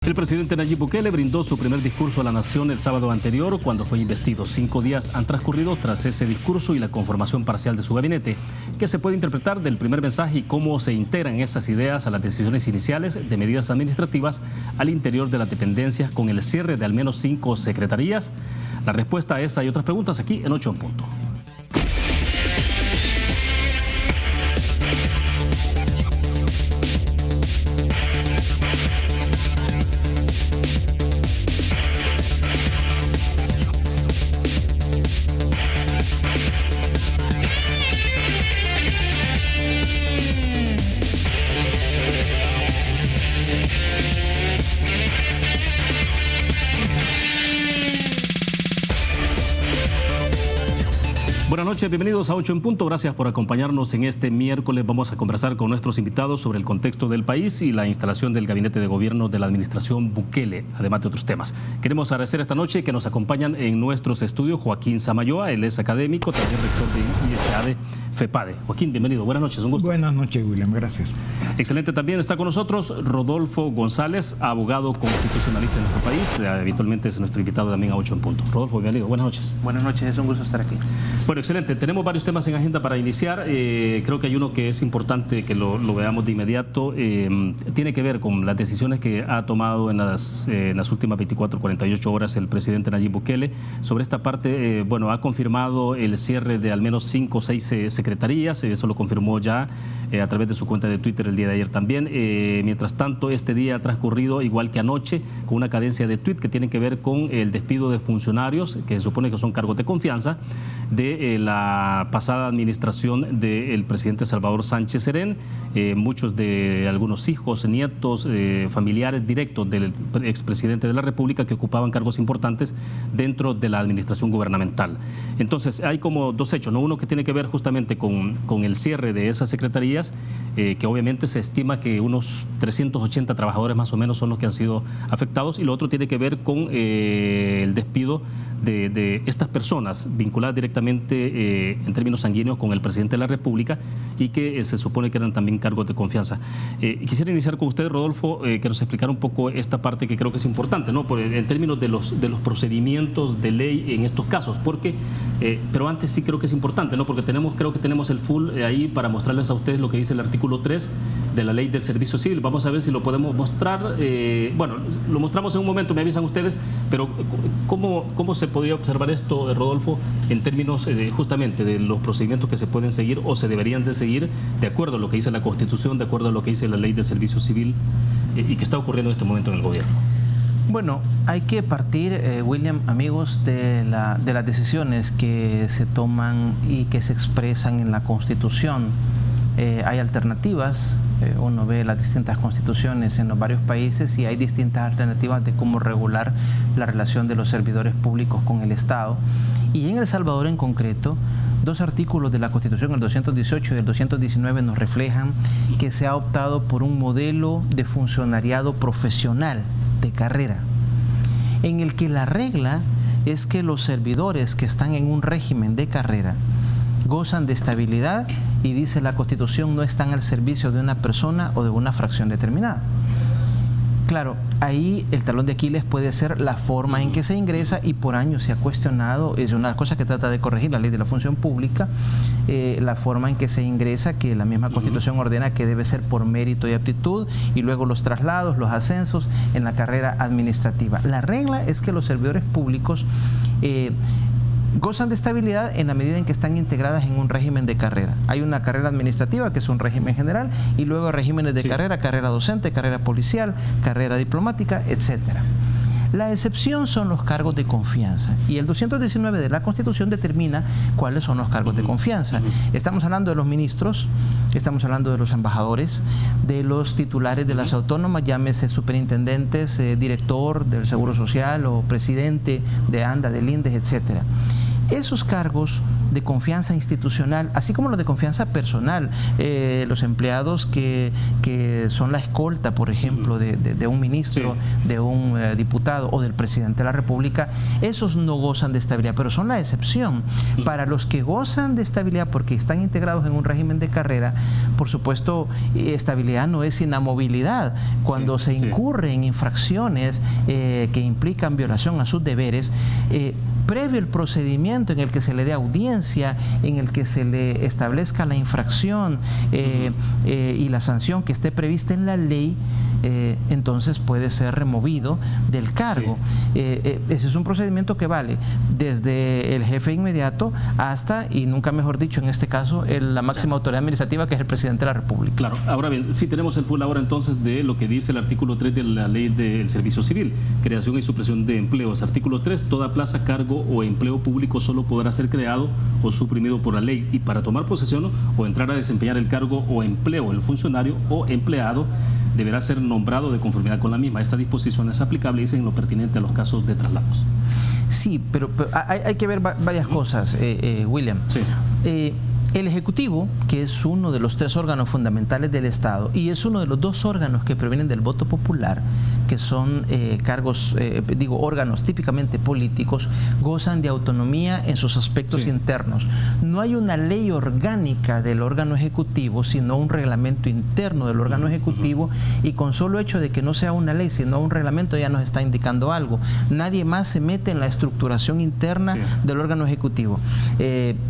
El presidente Nayib Bukele brindó su primer discurso a la nación el sábado anterior cuando fue investido. 5 días han transcurrido tras ese discurso y la conformación parcial de su gabinete. ¿Qué se puede interpretar del primer mensaje y cómo se integran esas ideas a las decisiones iniciales de medidas administrativas al interior de las dependencias con el cierre de al menos 5 secretarías? La respuesta a esa y otras preguntas aquí en 8 en punto. Buenas noches, bienvenidos a 8 en punto. Gracias por acompañarnos en este miércoles. Vamos a conversar con nuestros invitados sobre el contexto del país y la instalación del gabinete de gobierno de la administración Bukele, además de otros temas. Queremos agradecer esta noche que nos acompañan en nuestros estudios Joaquín Samayoa, él es académico, también rector de ISADE FEPADE. Joaquín, bienvenido. Buenas noches, un gusto. Buenas noches, William. Gracias. Excelente. También está con nosotros Rodolfo González, abogado constitucionalista en nuestro país. Habitualmente es nuestro invitado también a 8 en punto. Rodolfo, bienvenido. Buenas noches. Buenas noches, es un gusto estar aquí. Bueno, excelente. Tenemos varios temas en agenda para iniciar. Creo que hay uno que es importante que lo veamos de inmediato. Tiene que ver con las decisiones que ha tomado en las últimas 24, 48 horas el presidente Nayib Bukele. Sobre esta parte, bueno, ha confirmado el cierre de al menos 5 o 6 secretarías. Eso lo confirmó ya a través de su cuenta de Twitter el día de ayer también. Mientras tanto, este día ha transcurrido igual que anoche con una cadencia de tweet que tiene que ver con el despido de funcionarios que se supone que son cargos de confianza de la pasada administración del presidente Salvador Sánchez Serén, muchos de algunos hijos, nietos, familiares directos del expresidente de la República que ocupaban cargos importantes dentro de la administración gubernamental. Entonces hay como dos hechos, ¿no? Uno que tiene que ver justamente con el cierre de esas secretarías, que obviamente se estima que unos 380 trabajadores más o menos son los que han sido afectados, y lo otro tiene que ver con el despido de estas personas vinculadas directamente en términos sanguíneos con el presidente de la República y que se supone que eran también cargos de confianza. Quisiera iniciar con usted, Rodolfo, que nos explicara un poco esta parte que creo que es importante, ¿no? En términos de los procedimientos de ley en estos casos, porque, pero antes sí creo que es importante, ¿no? Porque creo que tenemos el full ahí para mostrarles a ustedes lo que dice el artículo 3 de la ley del servicio civil. Vamos a ver si lo podemos mostrar. Bueno, lo mostramos en un momento, me avisan ustedes, pero ¿cómo se podría observar esto, Rodolfo, en términos justamente de los procedimientos que se pueden seguir o se deberían de seguir de acuerdo a lo que dice la Constitución, de acuerdo a lo que dice la ley del servicio civil y que está ocurriendo en este momento en el gobierno? Bueno, hay que partir, William, amigos, de las decisiones que se toman y que se expresan en la Constitución. Hay alternativas, uno ve las distintas constituciones en los varios países y hay distintas alternativas de cómo regular la relación de los servidores públicos con el Estado. Y en El Salvador en concreto, 2 artículos de la Constitución, el 218 y el 219, nos reflejan que se ha optado por un modelo de funcionariado profesional de carrera, en el que la regla es que los servidores que están en un régimen de carrera gozan de estabilidad y, dice la Constitución, no están al servicio de una persona o de una fracción determinada. Claro, ahí el talón de Aquiles puede ser la forma en que se ingresa, y por años se ha cuestionado, es una cosa que trata de corregir la ley de la función pública, la forma en que se ingresa, que la misma Constitución ordena que debe ser por mérito y aptitud, y luego los traslados, los ascensos en la carrera administrativa. La regla es que los servidores públicos gozan de estabilidad en la medida en que están integradas en un régimen de carrera. Hay una carrera administrativa, que es un régimen general, y luego regímenes de carrera docente, carrera policial, carrera diplomática, etcétera. La excepción son los cargos de confianza, y el 219 de la Constitución determina cuáles son los cargos de confianza. Estamos hablando de los ministros, estamos hablando de los embajadores, de los titulares de las autónomas, llámese superintendentes, director del Seguro Social o presidente de ANDA, del INDES, etcétera. esos cargos de confianza institucional, así como los de confianza personal, los empleados que son la escolta, por ejemplo, de un ministro, de un diputado o del presidente de la República, esos no gozan de estabilidad, pero son la excepción. Para los que gozan de estabilidad porque están integrados en un régimen de carrera, por supuesto, estabilidad no es inamovilidad. Cuando se incurre en infracciones que implican violación a sus deberes, previo el procedimiento en el que se le dé audiencia, en el que se le establezca la infracción y la sanción que esté prevista en la ley, entonces puede ser removido del cargo. Ese es un procedimiento que vale desde el jefe inmediato hasta, y nunca mejor dicho en este caso, la máxima autoridad administrativa, que es el presidente de la República. Claro. Ahora bien, sí tenemos el full ahora entonces de lo que dice el artículo 3 de la ley del servicio civil, creación y supresión de empleos. Artículo 3, toda plaza, cargo o empleo público solo podrá ser creado o suprimido por la ley, y para tomar posesión o entrar a desempeñar el cargo o empleo, el funcionario o empleado deberá ser nombrado de conformidad con la misma. Esta disposición es aplicable, dicen, en lo pertinente a los casos de traslados. Sí, pero hay que ver varias cosas, William. Sí. El Ejecutivo, que es uno de los 3 órganos fundamentales del Estado y es uno de los 2 órganos que provienen del voto popular, que son órganos típicamente políticos, gozan de autonomía en sus aspectos internos. No hay una ley orgánica del órgano ejecutivo, sino un reglamento interno del órgano ejecutivo, y con solo hecho de que no sea una ley, sino un reglamento, ya nos está indicando algo. Nadie más se mete en la estructuración interna del órgano ejecutivo.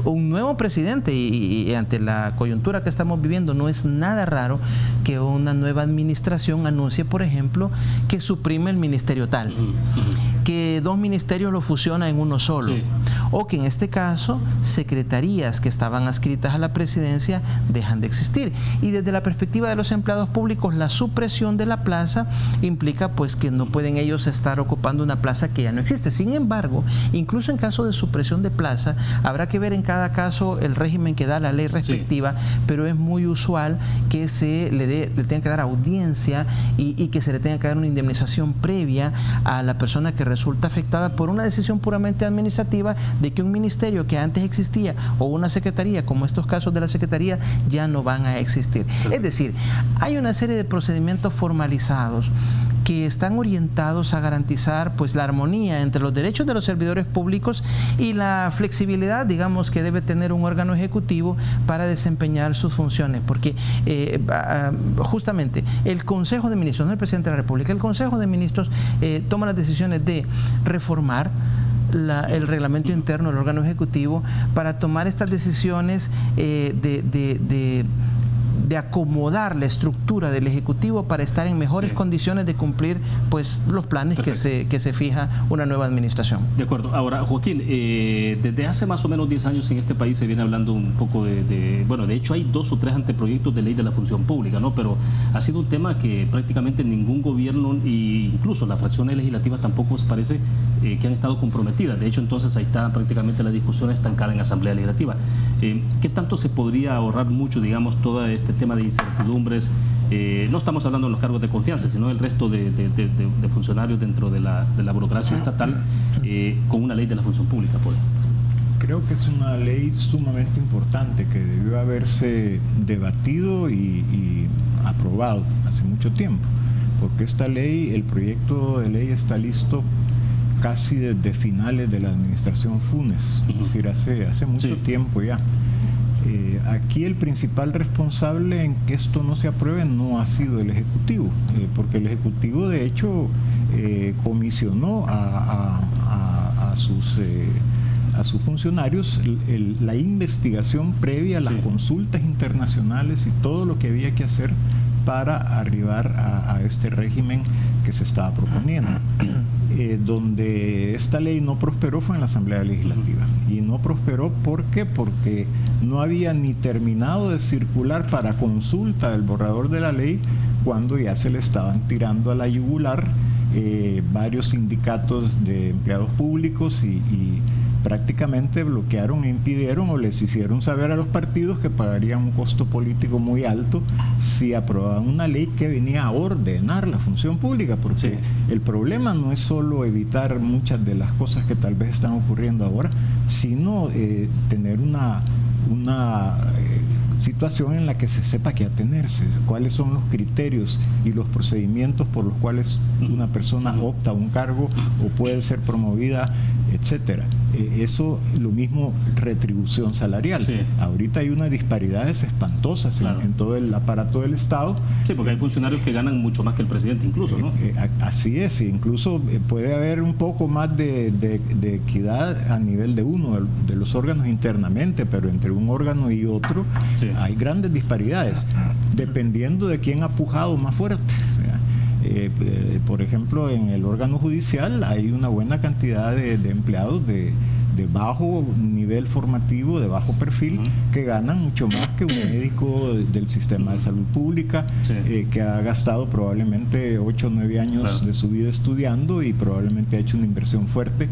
Un nuevo presidente, y ante la coyuntura que estamos viviendo, no es nada raro que una nueva administración anuncie, por ejemplo, que suprime el ministerio tal, que 2 ministerios lo fusiona en uno solo, o que en este caso secretarías que estaban adscritas a la presidencia dejan de existir. Y desde la perspectiva de los empleados públicos, la supresión de la plaza implica pues que no pueden ellos estar ocupando una plaza que ya no existe. Sin embargo, incluso en caso de supresión de plaza, habrá que ver en cada caso el régimen que da la ley respectiva, pero es muy usual que se le tenga que dar audiencia y que se le tenga que dar una indemnización previa a la persona que resulta afectada por una decisión puramente administrativa de que un ministerio que antes existía o una secretaría, como estos casos de la secretaría, ya no van a existir. Es decir, hay una serie de procedimientos formalizados que están orientados a garantizar pues la armonía entre los derechos de los servidores públicos y la flexibilidad, digamos, que debe tener un órgano ejecutivo para desempeñar sus funciones, porque justamente el Consejo de Ministros, no el Presidente de la República, el Consejo de Ministros toma las decisiones de reformar el reglamento interno del órgano ejecutivo para tomar estas decisiones de acomodar la estructura del Ejecutivo para estar en mejores condiciones de cumplir pues los planes que se fija una nueva administración. De acuerdo. Ahora, Joaquín, desde hace más o menos 10 años en este país se viene hablando un poco bueno, de hecho hay 2 o 3 anteproyectos de ley de la función pública, ¿no? Pero ha sido un tema que prácticamente ningún gobierno, e incluso las fracciones legislativas, tampoco parece que han estado comprometidas. De hecho, entonces ahí está prácticamente la discusión estancada en Asamblea Legislativa. ¿Qué tanto se podría ahorrar mucho, digamos, todo este tema de incertidumbres? No estamos hablando de los cargos de confianza, sino del resto de funcionarios dentro de la burocracia estatal, con una ley de la función pública, Paul. Creo que es una ley sumamente importante que debió haberse debatido y aprobado hace mucho tiempo, porque esta ley, el proyecto de ley está listo casi desde finales de la administración Funes, es decir, hace mucho tiempo ya. Aquí el principal responsable en que esto no se apruebe no ha sido el Ejecutivo, porque el Ejecutivo de hecho comisionó a sus funcionarios la investigación previa a las consultas internacionales y todo lo que había que hacer para arribar a este régimen que se estaba proponiendo. Donde esta ley no prosperó fue en la Asamblea Legislativa. Y no prosperó ¿por qué? Porque no había ni terminado de circular para consulta el borrador de la ley cuando ya se le estaban tirando a la yugular varios sindicatos de empleados públicos y prácticamente bloquearon e impidieron o les hicieron saber a los partidos que pagarían un costo político muy alto si aprobaban una ley que venía a ordenar la función pública, porque el problema no es solo evitar muchas de las cosas que tal vez están ocurriendo ahora, sino tener una situación en la que se sepa qué atenerse, cuáles son los criterios y los procedimientos por los cuales una persona opta a un cargo o puede ser promovida, etcétera. Eso, lo mismo, retribución salarial. Sí. Ahorita hay unas disparidades espantosas en todo el aparato del Estado. Sí, porque hay funcionarios que ganan mucho más que el presidente incluso, ¿no? Así es, incluso puede haber un poco más de equidad a nivel de uno de los órganos internamente, pero entre un órgano y otro hay grandes disparidades, dependiendo de quién ha pujado más fuerte. Por ejemplo, en el órgano judicial hay una buena cantidad de empleados de bajo nivel formativo, de bajo perfil, que ganan mucho más que un médico del sistema de salud pública, que ha gastado probablemente 8 o 9 años de su vida estudiando y probablemente ha hecho una inversión fuerte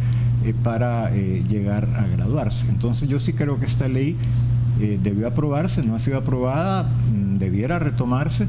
para llegar a graduarse. Entonces yo sí creo que esta ley debió aprobarse, no ha sido aprobada, debiera retomarse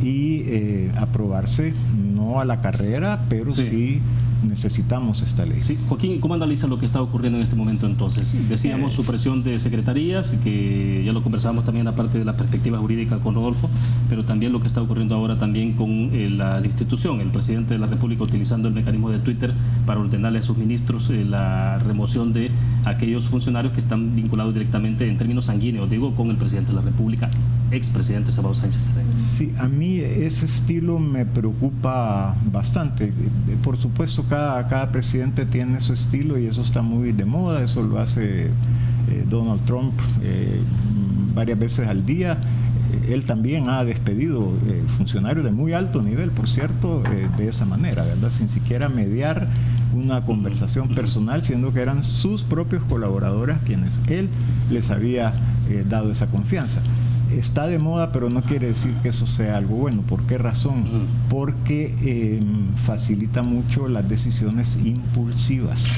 y aprobarse no a la carrera, pero sí necesitamos esta ley. Sí. Joaquín, ¿cómo analiza lo que está ocurriendo en este momento entonces? Decíamos supresión de secretarías, que ya lo conversábamos también aparte de la perspectiva jurídica con Rodolfo, pero también lo que está ocurriendo ahora también con la institución, el presidente de la República utilizando el mecanismo de Twitter para ordenarle a sus ministros la remoción de aquellos funcionarios que están vinculados directamente en términos sanguíneos, digo, con el presidente de la República, expresidente Salvador Sánchez Serén. Sí, a mí ese estilo me preocupa bastante. Por supuesto, cada presidente tiene su estilo y eso está muy de moda, eso lo hace Donald Trump varias veces al día. Él también ha despedido funcionarios de muy alto nivel, por cierto, de esa manera, ¿verdad? Sin siquiera mediar una conversación personal, siendo que eran sus propios colaboradores quienes él les había dado esa confianza. Está de moda, pero no quiere decir que eso sea algo bueno. ¿Por qué razón? Porque facilita mucho las decisiones impulsivas.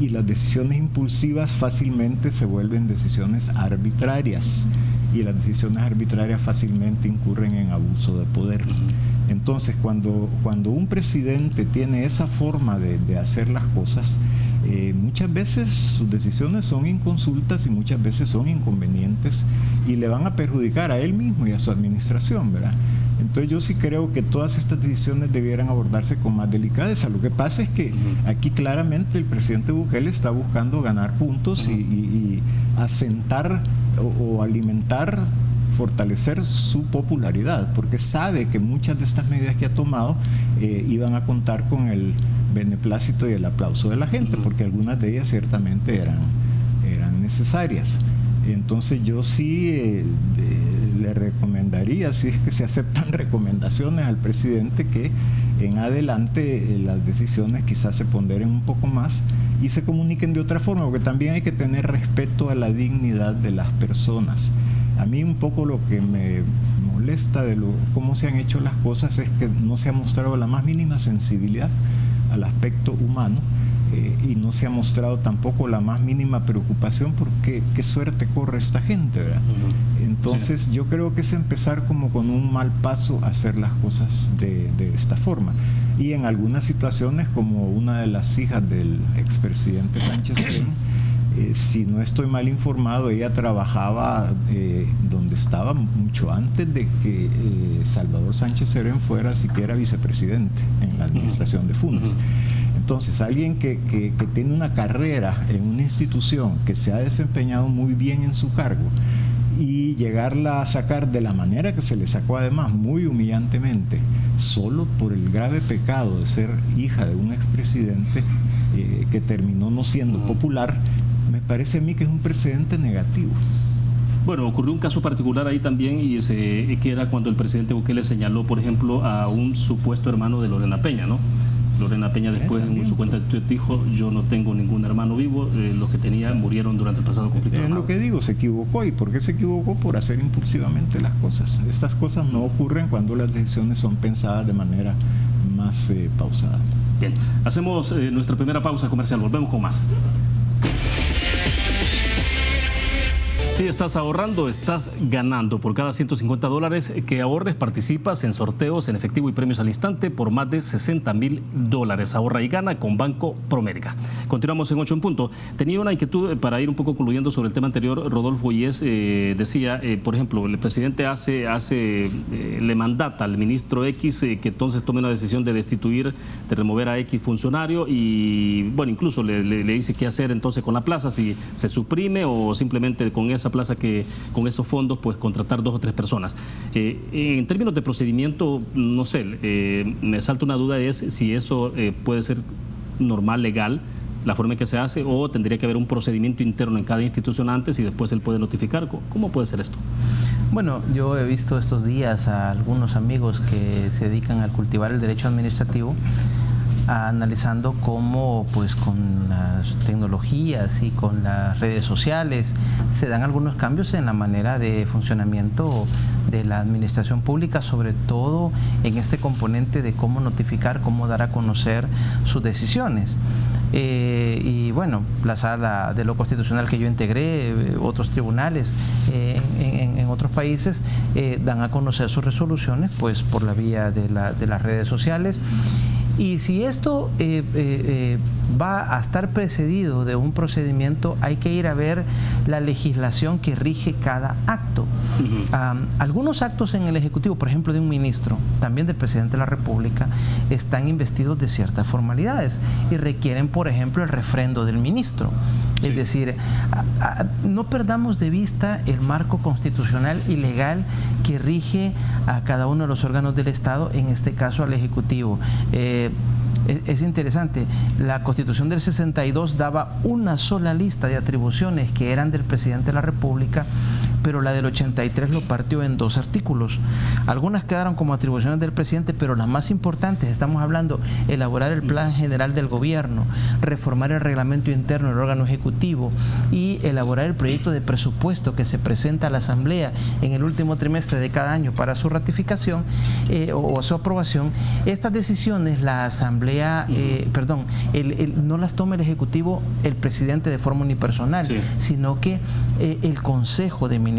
Y las decisiones impulsivas fácilmente se vuelven decisiones arbitrarias. Y las decisiones arbitrarias fácilmente incurren en abuso de poder. Entonces, cuando un presidente tiene esa forma de hacer las cosas, muchas veces sus decisiones son inconsultas y muchas veces son inconvenientes y le van a perjudicar a él mismo y a su administración, ¿verdad? Entonces yo sí creo que todas estas decisiones debieran abordarse con más delicadeza. Lo que pasa es que aquí claramente el presidente Bukele está buscando ganar puntos y asentar o alimentar, fortalecer su popularidad, porque sabe que muchas de estas medidas que ha tomado iban a contar con el beneplácito y el aplauso de la gente, porque algunas de ellas ciertamente eran necesarias. Entonces yo sí le recomendaría, si es que se aceptan recomendaciones al presidente, que en adelante las decisiones quizás se ponderen un poco más y se comuniquen de otra forma, porque también hay que tener respeto a la dignidad de las personas. A mí un poco lo que me molesta de cómo se han hecho las cosas es que no se ha mostrado la más mínima sensibilidad al aspecto humano y no se ha mostrado tampoco la más mínima preocupación porque qué suerte corre esta gente, ¿verdad? Entonces yo creo que es empezar como con un mal paso a hacer las cosas de esta forma. Y en algunas situaciones, como una de las hijas del expresidente Sánchez Serén, si no estoy mal informado, ella trabajaba donde estaba mucho antes de que Salvador Sánchez Serén fuera siquiera vicepresidente en la administración de Funes. Entonces, alguien que tiene una carrera en una institución, que se ha desempeñado muy bien en su cargo, y llegarla a sacar de la manera que se le sacó, además muy humillantemente, solo por el grave pecado de ser hija de un expresidente que terminó no siendo popular, me parece a mí que es un precedente negativo. Bueno, ocurrió un caso particular ahí también, y que era cuando el presidente Bukele señaló, por ejemplo, a un supuesto hermano de Lorena Peña, ¿no? Lorena Peña después en su cuenta de Twitter dijo: yo no tengo ningún hermano vivo, los que tenía murieron durante el pasado conflicto. Es lo que digo, se equivocó. ¿Y por qué se equivocó? Por hacer impulsivamente las cosas. Estas cosas no ocurren cuando las decisiones son pensadas de manera más pausada. Bien, hacemos nuestra primera pausa comercial, volvemos con más. Si estás ahorrando, estás ganando. Por cada $150 que ahorres, participas en sorteos en efectivo y premios al instante por más de $60,000. Ahorra y gana con Banco Promérica. Continuamos en 8 en punto. Tenía una inquietud para ir un poco concluyendo sobre el tema anterior, Rodolfo, y es, decía, por ejemplo, el presidente le mandata al ministro X que entonces tome una decisión de destituir, de remover a X funcionario y, bueno, incluso le dice qué hacer entonces con la plaza, si se suprime o simplemente con esa plaza que con esos fondos pues contratar 2 o 3 personas. En términos de procedimiento, no sé, me salta una duda, es si eso puede ser normal, legal, la forma en que se hace, o tendría que haber un procedimiento interno en cada institución antes y después él puede notificar. ¿Cómo puede ser esto? Bueno, yo he visto estos días a algunos amigos que se dedican al cultivar el derecho administrativo, analizando cómo pues con las tecnologías y con las redes sociales se dan algunos cambios en la manera de funcionamiento de la administración pública, sobre todo en este componente de cómo notificar, cómo dar a conocer sus decisiones. Y bueno, la sala de lo constitucional que yo integré, otros tribunales en otros países dan a conocer sus resoluciones pues por la vía de las redes sociales. Y si esto va a estar precedido de un procedimiento, hay que ir a ver la legislación que rige cada acto. Algunos actos en el Ejecutivo, por ejemplo de un ministro, también del presidente de la República, están investidos de ciertas formalidades y requieren, por ejemplo, el refrendo del ministro. Sí. Es decir, no perdamos de vista el marco constitucional y legal que rige a cada uno de los órganos del Estado, en este caso al Ejecutivo. Es interesante, la Constitución del 62 daba una sola lista de atribuciones que eran del presidente de la República, pero la del 83 lo partió en 2 artículos. Algunas quedaron como atribuciones del presidente, pero las más importantes, estamos hablando, elaborar el plan general del gobierno, reformar el reglamento interno del órgano ejecutivo y elaborar el proyecto de presupuesto que se presenta a la Asamblea en el último trimestre de cada año para su ratificación o su aprobación. Estas decisiones la Asamblea, no las toma el Ejecutivo, el presidente de forma unipersonal, sí, sino que el Consejo de Ministros.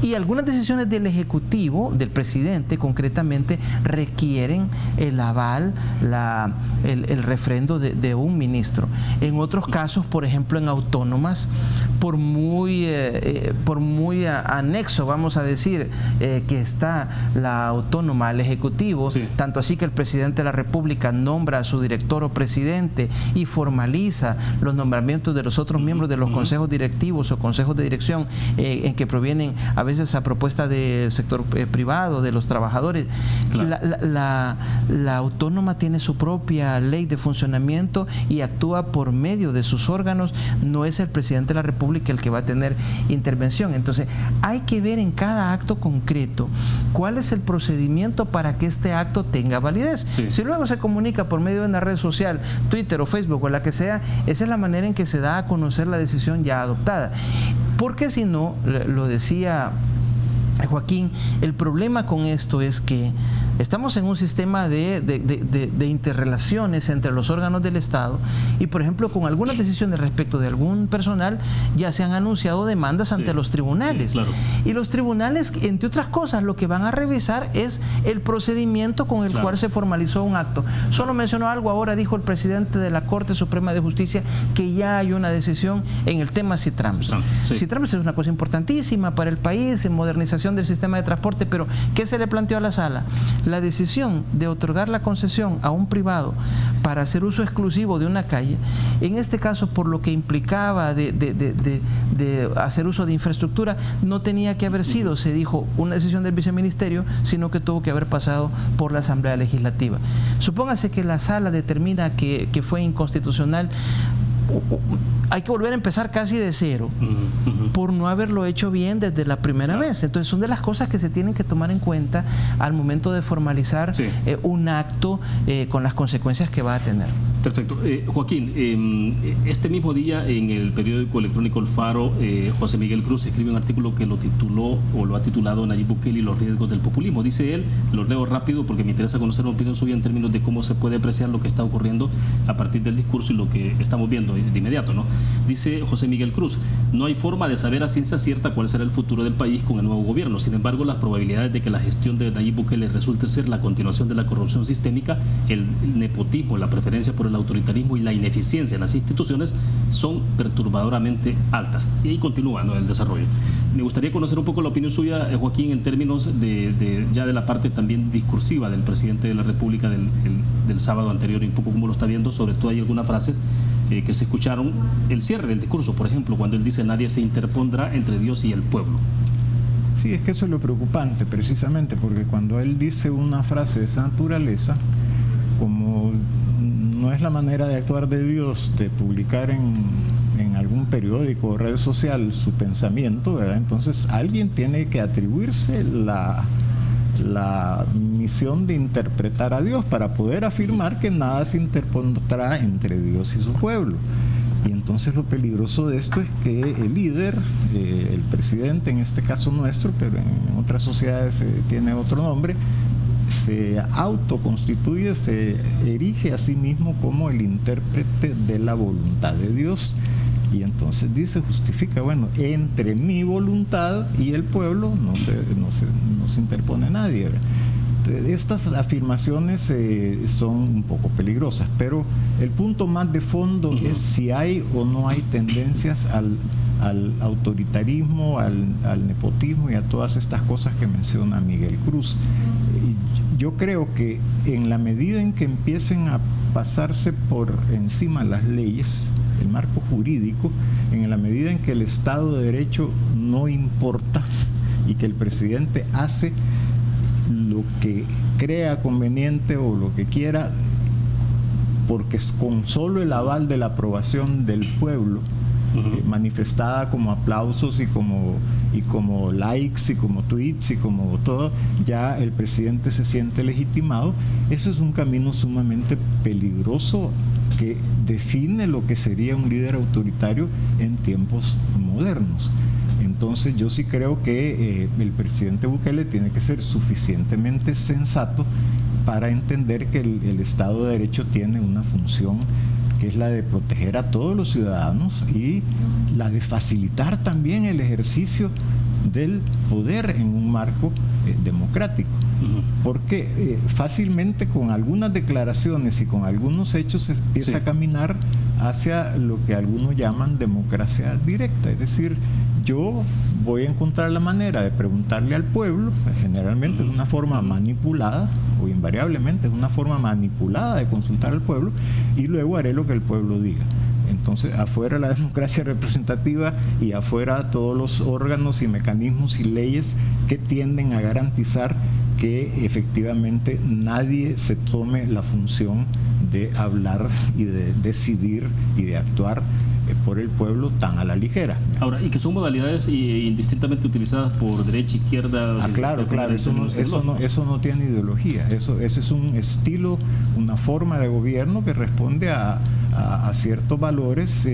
Y algunas decisiones del Ejecutivo, del presidente concretamente, requieren el aval, el refrendo de un ministro. En otros casos, por ejemplo en autónomas, por muy anexo, vamos a decir, que está la autónoma al Ejecutivo, sí, tanto así que el presidente de la República nombra a su director o presidente y formaliza los nombramientos de los otros miembros de los consejos directivos o consejos de dirección en que provienen a veces a propuesta del sector privado, de los trabajadores. Claro. La autónoma tiene su propia ley de funcionamiento y actúa por medio de sus órganos, no es el presidente de la República el que va a tener intervención. Entonces hay que ver en cada acto concreto cuál es el procedimiento para que este acto tenga validez. Sí. Si luego se comunica por medio de una red social, Twitter o Facebook o la que sea, esa es la manera en que se da a conocer la decisión ya adoptada. Porque si no, lo decía Joaquín, el problema con esto es que estamos en un sistema de interrelaciones entre los órganos del Estado y, por ejemplo, con algunas decisiones respecto de algún personal ya se han anunciado demandas ante los tribunales. Sí, claro. Y los tribunales, entre otras cosas, lo que van a revisar es el procedimiento con el cual se formalizó un acto. Solo mencionó algo, ahora dijo el presidente de la Corte Suprema de Justicia que ya hay una decisión en el tema Citrams. Sí. Citrams es una cosa importantísima para el país, en modernización del sistema de transporte, pero ¿qué se le planteó a la sala? La decisión de otorgar la concesión a un privado para hacer uso exclusivo de una calle, en este caso por lo que implicaba de hacer uso de infraestructura, no tenía que haber sido, se dijo, una decisión del viceministerio, sino que tuvo que haber pasado por la Asamblea Legislativa. Supóngase que la sala determina que fue inconstitucional, hay que volver a empezar casi de cero por no haberlo hecho bien desde la primera vez. Entonces son de las cosas que se tienen que tomar en cuenta al momento de formalizar un acto con las consecuencias que va a tener. Perfecto. Joaquín, este mismo día en el periódico electrónico El Faro, José Miguel Cruz escribe un artículo que lo tituló o lo ha titulado Nayib Bukele y los riesgos del populismo. Dice él, lo leo rápido porque me interesa conocer una opinión suya en términos de cómo se puede apreciar lo que está ocurriendo a partir del discurso y lo que estamos viendo de inmediato, ¿no? Dice José Miguel Cruz, no hay forma de saber a ciencia cierta cuál será el futuro del país con el nuevo gobierno. Sin embargo, las probabilidades de que la gestión de Nayib Bukele resulte ser la continuación de la corrupción sistémica, el nepotismo, la preferencia por el autoritarismo y la ineficiencia en las instituciones son perturbadoramente altas. Y ahí continúa, ¿no?, el desarrollo. Me gustaría conocer un poco la opinión suya, Joaquín, en términos ya de la parte también discursiva del presidente de la República del sábado anterior y un poco cómo lo está viendo. Sobre todo hay algunas frases que se escucharon, el cierre del discurso, por ejemplo, cuando él dice nadie se interpondrá entre Dios y el pueblo. Sí, es que eso es lo preocupante precisamente, porque cuando él dice una frase de esa naturaleza, como no es la manera de actuar de Dios, de publicar en algún periódico o red social su pensamiento, ¿verdad? Entonces alguien tiene que atribuirse la misión de interpretar a Dios para poder afirmar que nada se interpondrá entre Dios y su pueblo. Y entonces lo peligroso de esto es que el líder, el presidente en este caso nuestro, pero en otras sociedades tiene otro nombre, se autoconstituye, se erige a sí mismo como el intérprete de la voluntad de Dios. Y entonces dice, justifica, bueno, entre mi voluntad y el pueblo no se interpone nadie, ¿verdad? Estas afirmaciones son un poco peligrosas, pero el punto más de fondo es si hay o no hay tendencias al autoritarismo, al nepotismo y a todas estas cosas que menciona Miguel Cruz. Yo creo que en la medida en que empiecen a pasarse por encima las leyes, el marco jurídico, en la medida en que el Estado de Derecho no importa y que el presidente hace lo que crea conveniente o lo que quiera, porque con solo el aval de la aprobación del pueblo, manifestada como aplausos y como likes y como tweets y como todo, ya el presidente se siente legitimado. Eso es un camino sumamente peligroso que define lo que sería un líder autoritario en tiempos modernos. Entonces yo sí creo que el presidente Bukele tiene que ser suficientemente sensato para entender que el Estado de Derecho tiene una función que es la de proteger a todos los ciudadanos y la de facilitar también el ejercicio del poder en un marco democrático. Porque fácilmente con algunas declaraciones y con algunos hechos se empieza a caminar hacia lo que algunos llaman democracia directa, es decir, yo voy a encontrar la manera de preguntarle al pueblo, generalmente de una forma manipulada, o invariablemente es una forma manipulada de consultar al pueblo, y luego haré lo que el pueblo diga. Entonces, afuera la democracia representativa y afuera todos los órganos y mecanismos y leyes que tienden a garantizar que efectivamente nadie se tome la función de hablar y de decidir y de actuar por el pueblo tan a la ligera. Ahora, y que son modalidades indistintamente utilizadas por derecha, izquierda... claro, eso no tiene ideología, ese es un estilo, una forma de gobierno que responde a ciertos valores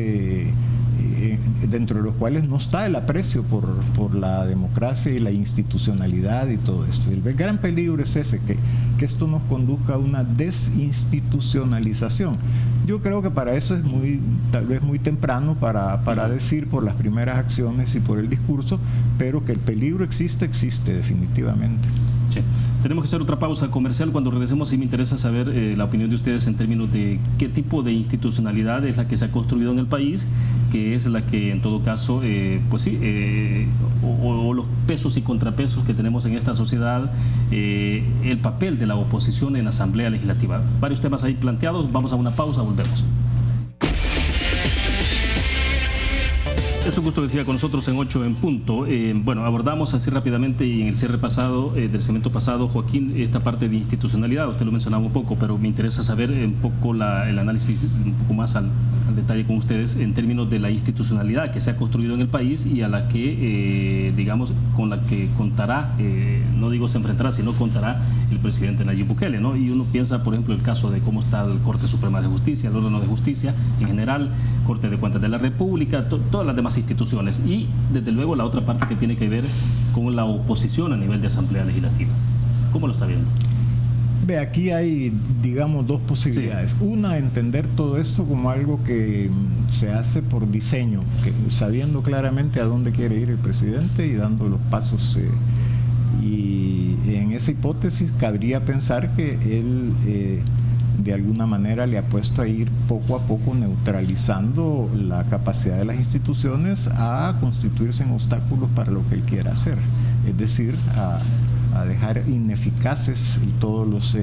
dentro de los cuales no está el aprecio por la democracia y la institucionalidad y todo esto. El gran peligro es ese, que esto nos conduzca a una desinstitucionalización. Yo creo que para eso es tal vez muy temprano para decir por las primeras acciones y por el discurso, pero que el peligro existe definitivamente. Sí. Tenemos que hacer otra pausa comercial. Cuando regresemos, sí me interesa saber la opinión de ustedes en términos de qué tipo de institucionalidad es la que se ha construido en el país, que es la que en todo caso, o los pesos y contrapesos que tenemos en esta sociedad, el papel de la oposición en la Asamblea Legislativa. Varios temas ahí planteados. Vamos a una pausa, volvemos. Es un gusto que siga con nosotros en 8 en punto. Bueno, abordamos así rápidamente y en el cierre pasado, del segmento pasado, Joaquín, esta parte de institucionalidad. Usted lo mencionaba un poco, pero me interesa saber un poco el análisis un poco más al detalle con ustedes en términos de la institucionalidad que se ha construido en el país y a la que, digamos, con la que contará, no digo se enfrentará, sino contará el presidente Nayib Bukele, ¿no? Y uno piensa, por ejemplo, el caso de cómo está la Corte Suprema de Justicia, el órgano de justicia en general, Corte de Cuentas de la República, todas las demás instituciones y, desde luego, la otra parte que tiene que ver con la oposición a nivel de Asamblea Legislativa. ¿Cómo lo está viendo? Ve, aquí hay, digamos, dos posibilidades. Sí. Una, entender todo esto como algo que se hace por diseño, que, sabiendo claramente a dónde quiere ir el presidente y dando los pasos. Y en esa hipótesis cabría pensar que él de alguna manera le ha puesto a ir poco a poco neutralizando la capacidad de las instituciones a constituirse en obstáculos para lo que él quiera hacer. Es decir, a dejar ineficaces todos los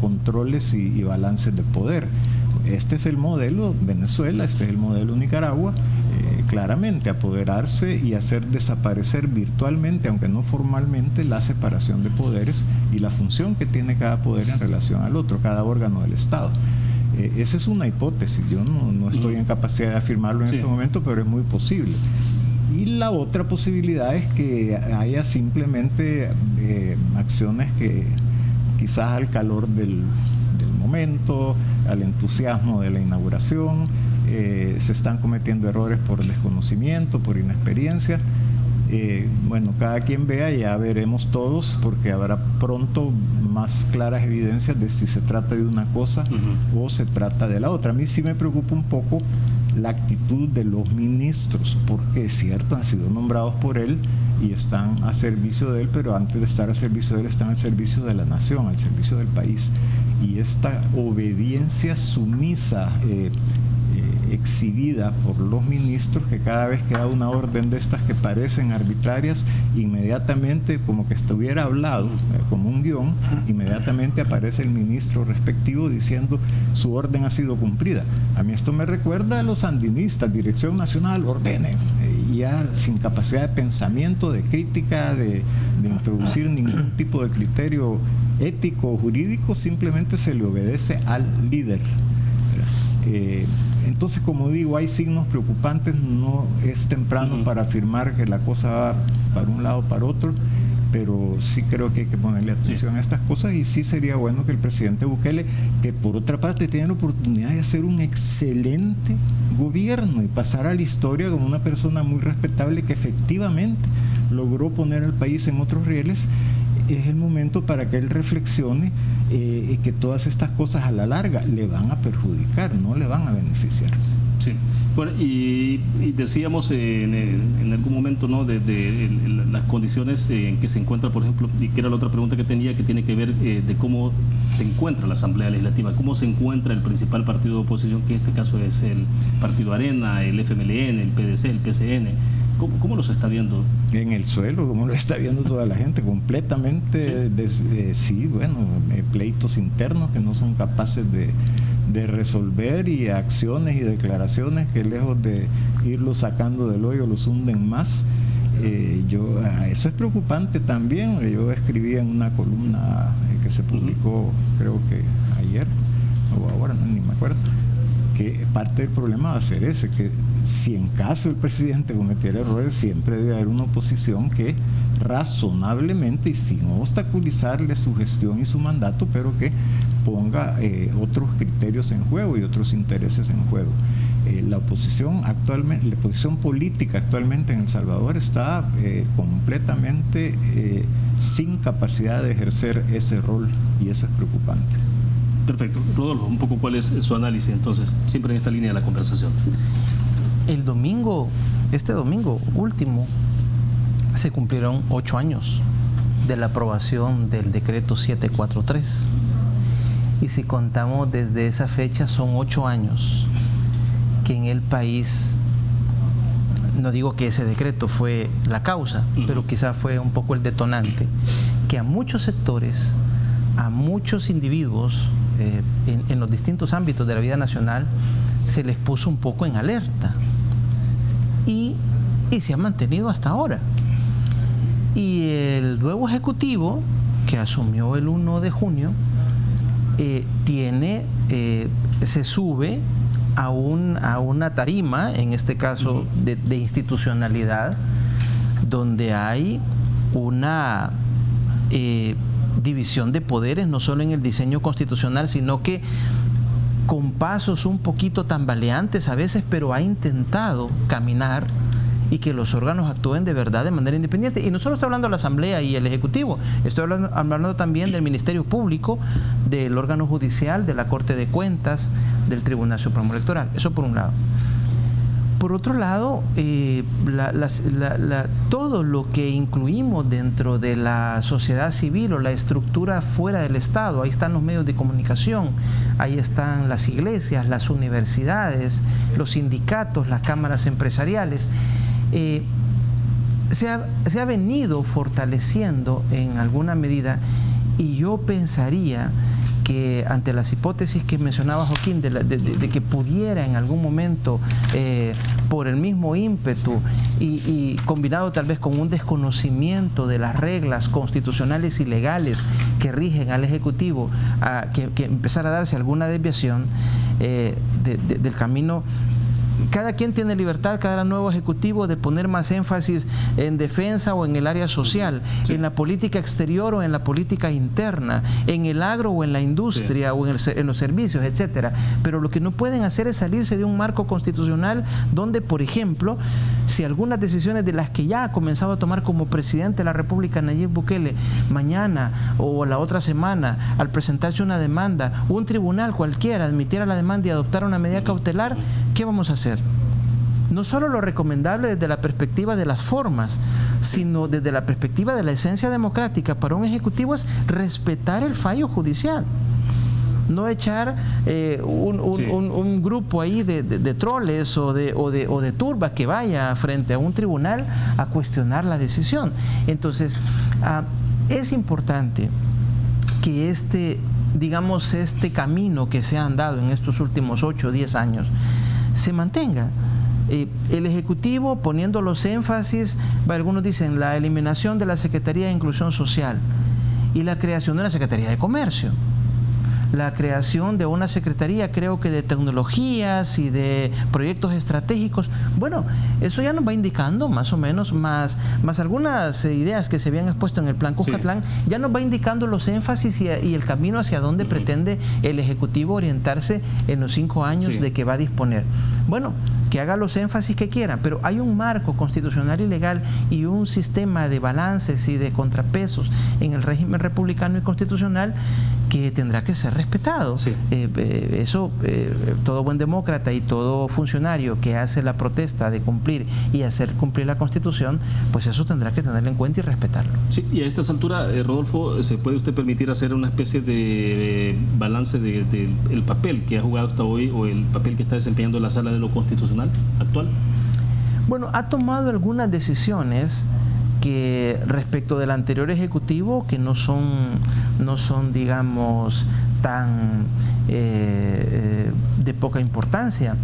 controles y balances de poder. Este es el modelo Venezuela, este es el modelo Nicaragua, claramente apoderarse y hacer desaparecer virtualmente, aunque no formalmente, la separación de poderes y la función que tiene cada poder en relación al otro, cada órgano del Estado. Esa es una hipótesis, yo no estoy en capacidad de afirmarlo en este momento, pero es muy posible. Y la otra posibilidad es que haya simplemente acciones que quizás al calor del momento, al entusiasmo de la inauguración, se están cometiendo errores por desconocimiento, por inexperiencia. Bueno, cada quien vea, ya veremos todos, porque habrá pronto más claras evidencias de si se trata de una cosa o se trata de la otra. A mí sí me preocupa un poco la actitud de los ministros, porque es cierto, han sido nombrados por él y están a servicio de él, pero antes de estar al servicio de él están al servicio de la nación, al servicio del país. Y esta obediencia sumisa exhibida por los ministros, que cada vez que da una orden de estas que parecen arbitrarias, inmediatamente, como que estuviera hablado, como un guión, inmediatamente aparece el ministro respectivo diciendo su orden ha sido cumplida. A mí esto me recuerda a los sandinistas, Dirección Nacional, ordenen, ya sin capacidad de pensamiento, de crítica, de introducir ningún tipo de criterio ético o jurídico, simplemente se le obedece al líder. Entonces, como digo, hay signos preocupantes, no es temprano para afirmar que la cosa va para un lado o para otro, pero sí creo que hay que ponerle atención a estas cosas y sí sería bueno que el presidente Bukele, que por otra parte tiene la oportunidad de hacer un excelente gobierno y pasar a la historia como una persona muy respetable que efectivamente logró poner al país en otros rieles, es el momento para que él reflexione que todas estas cosas a la larga le van a perjudicar, no le van a beneficiar. Sí. Bueno, y decíamos en algún momento, ¿no?, de las condiciones en que se encuentra, por ejemplo, y que era la otra pregunta que tenía, que tiene que ver de cómo se encuentra la Asamblea Legislativa, cómo se encuentra el principal partido de oposición, que en este caso es el Partido Arena, el FMLN, el PDC, el PCN. ¿Cómo los está viendo? En el suelo, como lo está viendo toda la gente, completamente, pleitos internos que no son capaces de resolver, y acciones y declaraciones que lejos de irlos sacando del hoyo los hunden más. Eso es preocupante también. Yo escribí en una columna que se publicó creo que ayer o ahora, ni me acuerdo, que parte del problema va a ser ese, que si en caso el presidente cometiera errores, siempre debe haber una oposición que razonablemente y sin obstaculizarle su gestión y su mandato, pero que ponga otros criterios en juego y otros intereses en juego. La oposición política actualmente en El Salvador está completamente sin capacidad de ejercer ese rol, y eso es preocupante. Perfecto. Rodolfo, un poco cuál es su análisis entonces, siempre en esta línea de la conversación. Este domingo último, se cumplieron 8 años de la aprobación del decreto 743. Y si contamos desde esa fecha, son 8 años que en el país, no digo que ese decreto fue la causa, pero quizás fue un poco el detonante, que a muchos sectores, a muchos individuos en los distintos ámbitos de la vida nacional se les puso un poco en alerta y se ha mantenido hasta ahora. Y el nuevo ejecutivo que asumió el 1 de junio se sube a una tarima, en este caso de institucionalidad, donde hay una división de poderes, no solo en el diseño constitucional, sino que con pasos un poquito tambaleantes a veces, pero ha intentado caminar y que los órganos actúen de verdad de manera independiente. Y no solo estoy hablando de la Asamblea y el Ejecutivo, estoy hablando también del Ministerio Público, del órgano judicial, de la Corte de Cuentas, del Tribunal Supremo Electoral. Eso por un lado. Por otro lado, todo lo que incluimos dentro de la sociedad civil o la estructura fuera del Estado, ahí están los medios de comunicación, ahí están las iglesias, las universidades, los sindicatos, las cámaras empresariales, se ha venido fortaleciendo en alguna medida, y yo pensaría que ante las hipótesis que mencionaba Joaquín de que pudiera en algún momento por el mismo ímpetu y combinado tal vez con un desconocimiento de las reglas constitucionales y legales que rigen al Ejecutivo, que empezara a darse alguna desviación del camino. Cada quien tiene libertad, cada nuevo ejecutivo, de poner más énfasis en defensa o en el área social, sí, en la política exterior o en la política interna, en el agro o en la industria, sí, o en los servicios, etcétera. Pero lo que no pueden hacer es salirse de un marco constitucional donde, por ejemplo, si algunas decisiones de las que ya ha comenzado a tomar como presidente de la República Nayib Bukele, mañana o la otra semana, al presentarse una demanda, un tribunal cualquiera admitiera la demanda y adoptara una medida cautelar, ¿qué vamos a hacer? No solo lo recomendable desde la perspectiva de las formas, sino desde la perspectiva de la esencia democrática para un ejecutivo es respetar el fallo judicial. No echar un grupo ahí de troles o de turba que vaya frente a un tribunal a cuestionar la decisión. Entonces, es importante que este camino que se han dado en estos últimos 8 o 10 años se mantenga. El Ejecutivo poniendo los énfasis, algunos dicen la eliminación de la Secretaría de Inclusión Social y la creación de una Secretaría de Comercio, la creación de una Secretaría, creo que de tecnologías y de proyectos estratégicos. Bueno, eso ya nos va indicando más o menos, más algunas ideas que se habían expuesto en el Plan Cuscatlán, sí, ya nos va indicando los énfasis y el camino hacia dónde pretende el Ejecutivo orientarse en los 5 años, sí, de que va a disponer. Bueno, que haga los énfasis que quiera, pero hay un marco constitucional y legal y un sistema de balances y de contrapesos en el régimen republicano y constitucional que tendrá que ser respetado. Sí. Todo buen demócrata y todo funcionario que hace la protesta de cumplir y hacer cumplir la Constitución, pues eso tendrá que tenerlo en cuenta y respetarlo. Sí, y a estas alturas, Rodolfo, ¿se puede usted permitir hacer una especie de balance del papel que ha jugado hasta hoy o el papel que está desempeñando la Sala de lo Constitucional actual? Bueno, ha tomado algunas decisiones que respecto del anterior Ejecutivo que no son digamos tan de poca importancia.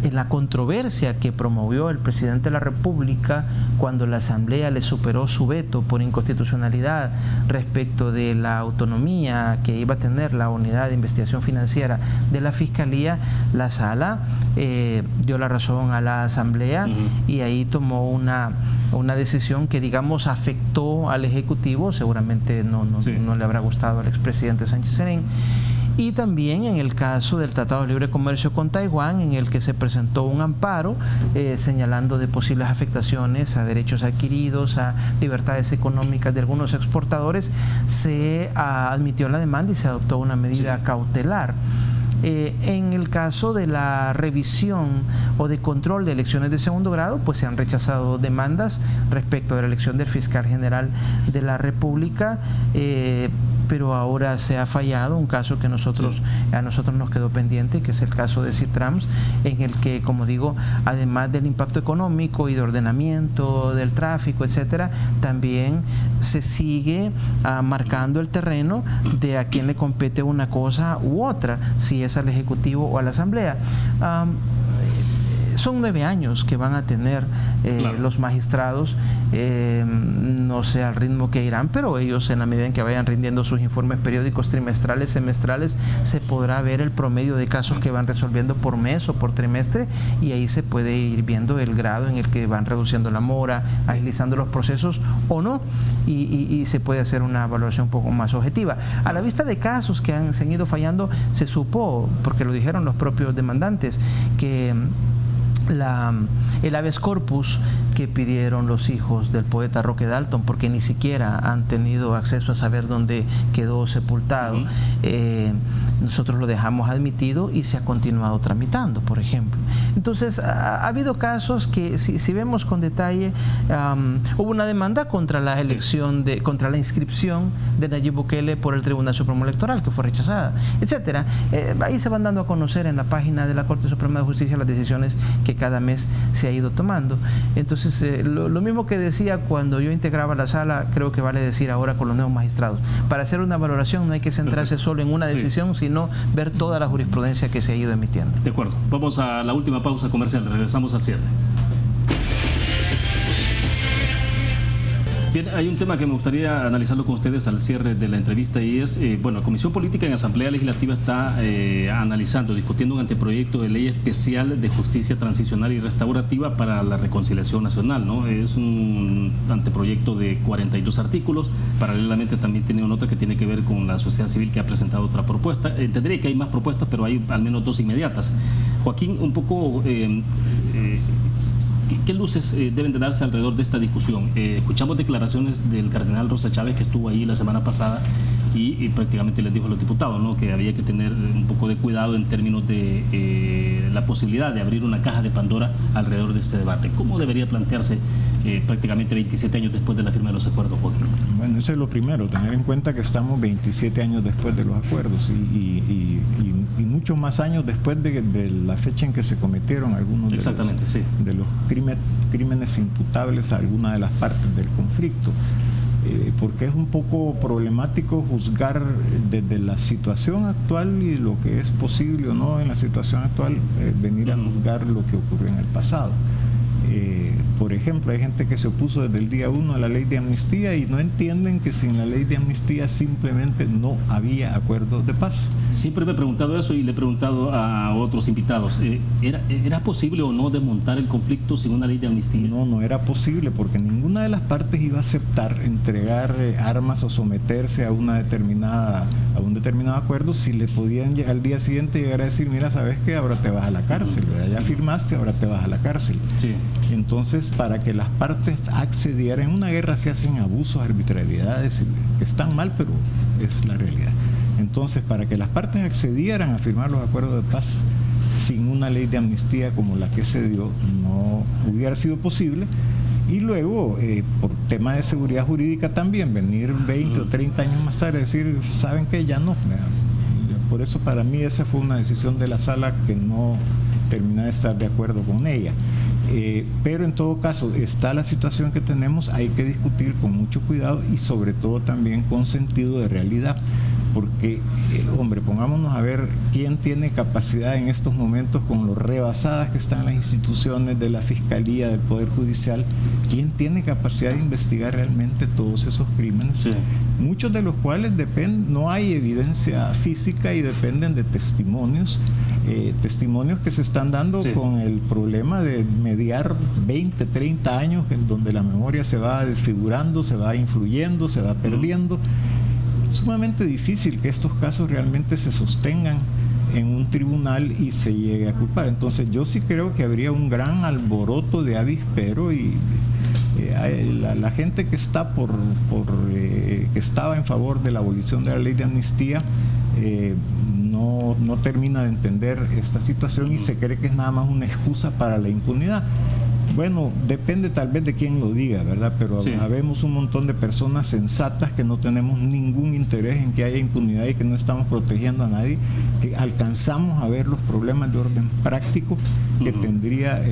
En la controversia que promovió el presidente de la República cuando la Asamblea le superó su veto por inconstitucionalidad respecto de la autonomía que iba a tener la unidad de investigación financiera de la Fiscalía, la Sala dio la razón a la Asamblea, y ahí tomó una decisión que, digamos, afectó al Ejecutivo. Seguramente no le habrá gustado al expresidente Sánchez Serén. Y también en el caso del Tratado de Libre Comercio con Taiwán, en el que se presentó un amparo señalando de posibles afectaciones a derechos adquiridos, a libertades económicas de algunos exportadores, se admitió la demanda y se adoptó una medida cautelar. En el caso de la revisión o de control de elecciones de segundo grado, pues se han rechazado demandas respecto de la elección del fiscal general de la República, pero ahora se ha fallado un caso que a nosotros nos quedó pendiente, que es el caso de Citrams, en el que, como digo, además del impacto económico y de ordenamiento del tráfico, etcétera, también se sigue marcando el terreno de a quién le compete una cosa u otra, si es al Ejecutivo o a la Asamblea. son 9 años que van a tener claro, los magistrados, no sé al ritmo que irán, pero ellos en la medida en que vayan rindiendo sus informes periódicos, trimestrales, semestrales, se podrá ver el promedio de casos que van resolviendo por mes o por trimestre, y ahí se puede ir viendo el grado en el que van reduciendo la mora, agilizando los procesos o no, y se puede hacer una evaluación un poco más objetiva. A la vista de casos que se han ido fallando, se supo, porque lo dijeron los propios demandantes, que el habeas corpus que pidieron los hijos del poeta Roque Dalton, porque ni siquiera han tenido acceso a saber dónde quedó sepultado, nosotros lo dejamos admitido y se ha continuado tramitando, por ejemplo. Entonces, ha habido casos que, si vemos con detalle, hubo una demanda contra la elección, contra la inscripción de Nayib Bukele por el Tribunal Supremo Electoral, que fue rechazada, etcétera. Ahí se van dando a conocer en la página de la Corte Suprema de Justicia las decisiones que cada mes se ha ido tomando. Entonces, lo mismo que decía cuando yo integraba la sala, creo que vale decir ahora con los nuevos magistrados. Para hacer una valoración no hay que centrarse solo en una decisión, sino ver toda la jurisprudencia que se ha ido emitiendo. De acuerdo. Vamos a la última pausa comercial. Regresamos al cierre. Bien, hay un tema que me gustaría analizarlo con ustedes al cierre de la entrevista, y es, bueno, la Comisión Política en Asamblea Legislativa está analizando, discutiendo un anteproyecto de ley especial de justicia transicional y restaurativa para la reconciliación nacional, ¿no? Es un anteproyecto de 42 artículos. Paralelamente también tiene una nota que tiene que ver con la sociedad civil, que ha presentado otra propuesta. Entendería que hay más propuestas, pero hay al menos 2 inmediatas. Joaquín, un poco... ¿Qué luces deben de darse alrededor de esta discusión? Escuchamos declaraciones del cardenal Rosa Chávez, que estuvo ahí la semana pasada, y prácticamente les dijo a los diputados, ¿no?, que había que tener un poco de cuidado en términos de la posibilidad de abrir una caja de Pandora alrededor de este debate. ¿Cómo debería plantearse prácticamente 27 años después de la firma de los acuerdos, Joaquín? Bueno, eso es lo primero, tener en cuenta que estamos 27 años después de los acuerdos y muchos más años después de la fecha en que se cometieron algunos de los crímenes imputables a alguna de las partes del conflicto. Porque es un poco problemático juzgar desde la situación actual y lo que es posible o no en la situación actual, venir a juzgar lo que ocurrió en el pasado. Por ejemplo, hay gente que se opuso desde el día 1 a la ley de amnistía y no entienden que sin la ley de amnistía simplemente no había acuerdo de paz. Siempre me he preguntado eso y le he preguntado a otros invitados, ¿era posible o no desmontar el conflicto sin una ley de amnistía? No era posible, porque ninguna de las partes iba a aceptar entregar armas o someterse a un determinado acuerdo si le podían al día siguiente llegar a decir, mira, ¿sabes qué? Ahora te vas a la cárcel, ya firmaste, ahora te vas a la cárcel. Sí. Entonces, para que las partes accedieran, en una guerra se hacen abusos, arbitrariedades, que están mal, pero es la realidad. Entonces, para que las partes accedieran a firmar los acuerdos de paz sin una ley de amnistía como la que se dio, no hubiera sido posible. Y luego, por tema de seguridad jurídica también, venir 20 o 30 años más tarde y decir, ¿saben qué? Ya no. Por eso, para mí, esa fue una decisión de la sala que no terminé de estar de acuerdo con ella. Pero en todo caso, está la situación que tenemos, hay que discutir con mucho cuidado y sobre todo también con sentido de realidad, porque, hombre, pongámonos a ver quién tiene capacidad en estos momentos, con lo rebasadas que están las instituciones de la Fiscalía, del Poder Judicial, quién tiene capacidad de investigar realmente todos esos crímenes, sí, muchos de los cuales no hay evidencia física y dependen de testimonios que se están dando, sí, con el problema de mediar 20, 30 años en donde la memoria se va desfigurando, se va influyendo, se va perdiendo. Sumamente difícil que estos casos realmente se sostengan en un tribunal y se llegue a culpar. Entonces yo sí creo que habría un gran alboroto de avispero y la gente que está que estaba en favor de la abolición de la ley de amnistía no termina de entender esta situación y se cree que es nada más una excusa para la impunidad. Bueno, depende tal vez de quién lo diga, ¿verdad? Pero sí, habemos un montón de personas sensatas que no tenemos ningún interés en que haya impunidad y que no estamos protegiendo a nadie, que alcanzamos a ver los problemas de orden práctico que tendría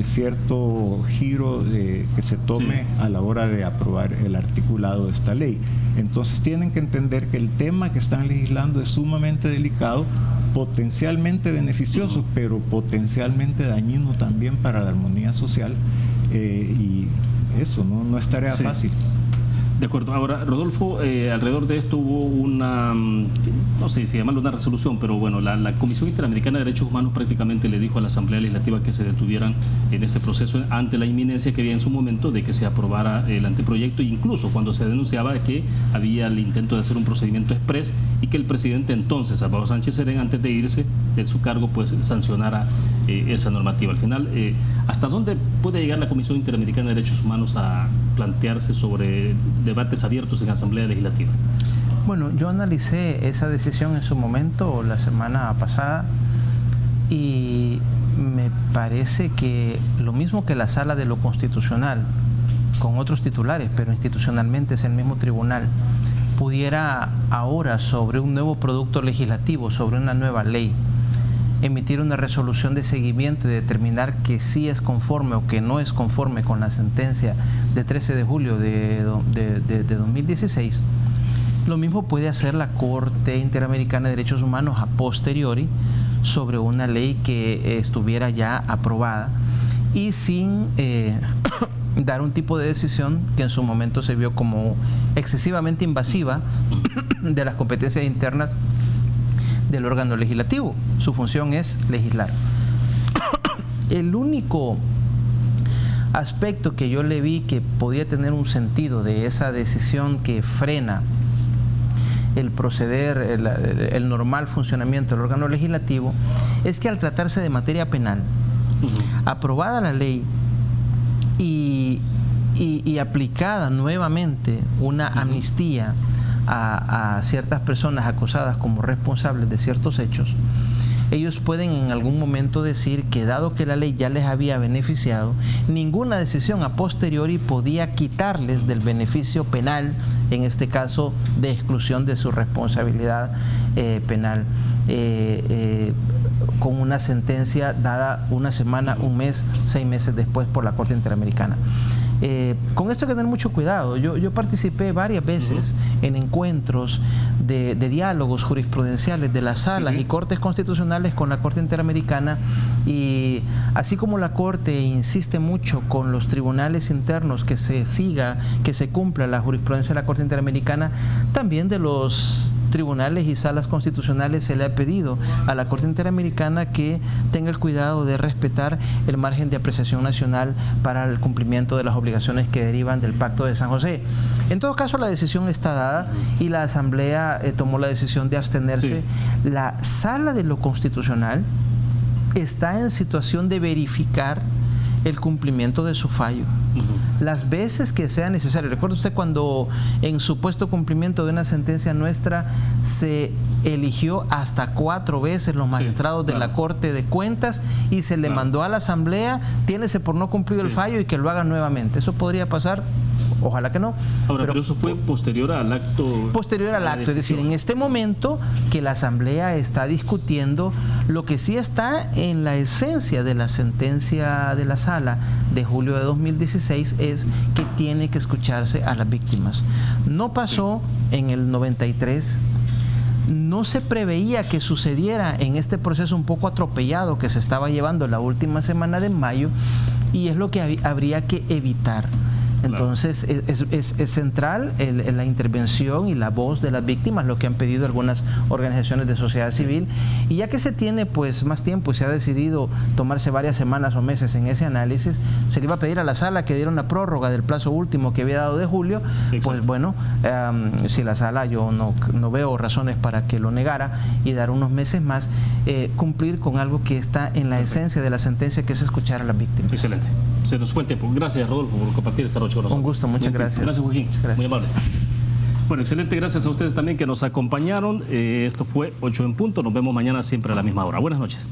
cierto giro que se tome, sí, a la hora de aprobar el articulado de esta ley. Entonces tienen que entender que el tema que están legislando es sumamente delicado, potencialmente beneficioso, pero potencialmente dañino también para la armonía social, y eso no es tarea fácil. De acuerdo. Ahora, Rodolfo, alrededor de esto hubo una, no sé si llamarlo una resolución, pero bueno, la Comisión Interamericana de Derechos Humanos prácticamente le dijo a la Asamblea Legislativa que se detuvieran en ese proceso ante la inminencia que había en su momento de que se aprobara el anteproyecto, incluso cuando se denunciaba que había el intento de hacer un procedimiento exprés y que el presidente entonces, Salvador Sánchez Serén, antes de irse de su cargo, pues sancionara esa normativa. Al final, ¿hasta dónde puede llegar la Comisión Interamericana de Derechos Humanos a plantearse sobre debates abiertos en la Asamblea Legislativa? Bueno, yo analicé esa decisión en su momento la semana pasada y me parece que lo mismo que la Sala de lo Constitucional, con otros titulares, pero institucionalmente es el mismo tribunal, pudiera ahora sobre un nuevo producto legislativo, sobre una nueva ley, emitir una resolución de seguimiento y determinar que sí es conforme o que no es conforme con la sentencia de 13 de julio de 2016, lo mismo puede hacer la Corte Interamericana de Derechos Humanos a posteriori sobre una ley que estuviera ya aprobada y sin dar un tipo de decisión que en su momento se vio como excesivamente invasiva de las competencias internas del órgano legislativo. Su función es legislar. El único aspecto que yo le vi que podía tener un sentido de esa decisión que frena el proceder, el normal funcionamiento del órgano legislativo, es que al tratarse de materia penal, aprobada la ley y aplicada nuevamente una amnistía a ciertas personas acusadas como responsables de ciertos hechos, ellos pueden en algún momento decir que dado que la ley ya les había beneficiado, ninguna decisión a posteriori podía quitarles del beneficio penal, en este caso de exclusión de su responsabilidad penal, con una sentencia dada una semana, un mes, 6 meses después por la Corte Interamericana. Con esto hay que tener mucho cuidado. Yo participé varias veces en encuentros de diálogos jurisprudenciales de las salas y cortes constitucionales con la Corte Interamericana, y así como la Corte insiste mucho con los tribunales internos que se siga, que se cumpla la jurisprudencia de la Corte Interamericana, también de los tribunales y salas constitucionales se le ha pedido a la Corte Interamericana que tenga el cuidado de respetar el margen de apreciación nacional para el cumplimiento de las obligaciones que derivan del Pacto de San José. En todo caso, la decisión está dada y la Asamblea tomó la decisión de abstenerse. La Sala de lo Constitucional está en situación de verificar el cumplimiento de su fallo. Las veces que sea necesario. Recuerda usted cuando en supuesto cumplimiento de una sentencia nuestra se eligió hasta 4 veces los magistrados de la Corte de Cuentas y se le mandó a la Asamblea, tiénese por no cumplir el fallo y que lo haga nuevamente. Eso podría pasar. Ojalá que no. Ahora, pero eso fue posterior al acto. Posterior al acto, es decir, en este momento que la Asamblea está discutiendo lo que sí está en la esencia de la sentencia de la Sala de julio de 2016 es que tiene que escucharse a las víctimas. No pasó en el 93. No se preveía que sucediera en este proceso un poco atropellado que se estaba llevando la última semana de mayo, y es lo que habría que evitar. Entonces es central la intervención y la voz de las víctimas, lo que han pedido algunas organizaciones de sociedad civil, y ya que se tiene pues más tiempo y se ha decidido tomarse varias semanas o meses en ese análisis, se le iba a pedir a la Sala que diera una prórroga del plazo último que había dado de julio. Pues bueno, si la Sala, yo no veo razones para que lo negara, y dar unos meses más, cumplir con algo que está en la esencia de la sentencia, que es escuchar a las víctimas. Excelente. Se nos fue el tiempo. Gracias, Rodolfo, por compartir esta noche con nosotros. Un gusto, muchas gracias. Gracias, Joaquín. Gracias. Muy amable. Bueno, excelente. Gracias a ustedes también que nos acompañaron. Esto fue 8 en punto. Nos vemos mañana siempre a la misma hora. Buenas noches.